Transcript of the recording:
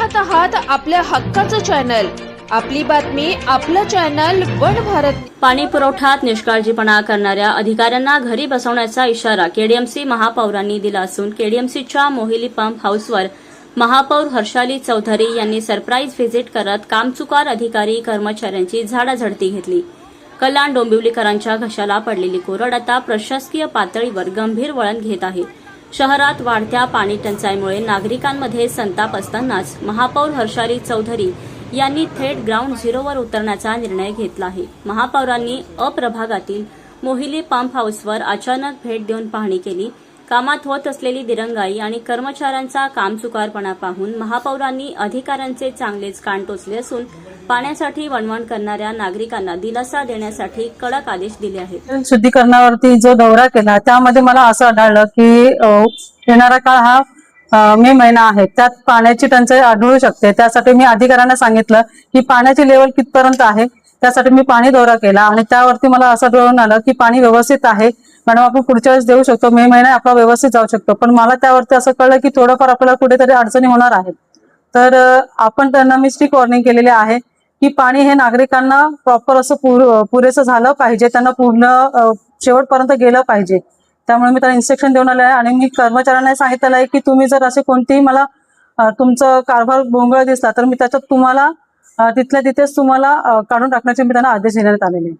पाहत आहात आपल्या हक्काचं चॅनल, आपली बातमी आपलं चॅनल वन भारत। पाणी पुरवठ्यात निष्काळजीपणा करणाऱ्या अधिकाऱ्यांना घरी बसवण्याचा इशारा केडीएमसी महापौरांनी दिला असून केडीएमसीच्या मोहिली पंप हाऊसवर महापौर हर्षाली चौधरी यांनी सरप्राईज व्हिजिट करत कामचुकार अधिकारी कर्मचाऱ्यांची झाडाझडती घेतली। कल्याण डोंबिवलीकरांच्या घशाला पडलेली कोरड आता प्रशासकीय पातळीवर गंभीर वळण घेत आहे। शहरात वाढत्या पाणी टंचाईमुळे नागरिकांमध्ये संताप असतानाच महापौर हर्षाली चौधरी यांनी थेट ग्राउंड झिरोवर उतरण्याचा निर्णय घेतला आहे। महापौरांनी अप्रभागातील मोहिली पंप हाऊसवर अचानक भेट देऊन पाहणी केली। कामात होत असलेली दिरंगाई आणि कर्मचाऱ्यांचा कामचुकारपणा पाहून महापौरांनी अधिकाऱ्यांचे चांगलेच कान टोचले असून पाण्यासाठी वणवण करणाऱ्या नागरिकांना दिलासा देण्यासाठी कडक आदेश दिले आहेत। शुद्धीकरणावरती जो दौरा केला त्यामध्ये मला असं आढळलं की येणारा काळ हा मे महिना आहे, त्यात पाण्याची टंचाई आढळू शकते। त्यासाठी मी अधिकाऱ्यांना सांगितलं की पाण्याची लेवल कितपर्यंत आहे, त्यासाठी मी पाणी दौरा केला आणि त्यावरती मला असं आढळून आलं की पाणी व्यवस्थित आहे। मॅडम आपण पुढच्या वेळेस देऊ शकतो, मे महिना आपला व्यवस्थित जाऊ शकतो। पण मला त्यावरती असं कळलं की थोडंफार आपल्याला कुठेतरी अडचणी होणार आहेत। तर आपण त्यांना मी स्ट्रिक्ट वॉर्निंग केलेली आहे की पाणी हे नागरिकांना प्रॉपर असं पुरेसं झालं पाहिजे, त्यांना पूर्ण शेवटपर्यंत गेलं पाहिजे। त्यामुळे मी त्यांना इन्स्ट्रक्शन देऊन आले आहे आणि मी कर्मचाऱ्यांना सांगितलेलं आहे की तुम्ही जर असे कोणतेही मला तुमचं कारभार बोंगळ दिसला तर मी त्याच्यात तुम्हाला तिथल्या तिथेच तुम्हाला काढून टाकण्याचे मी त्यांना आदेश देण्यात आलेले आहे।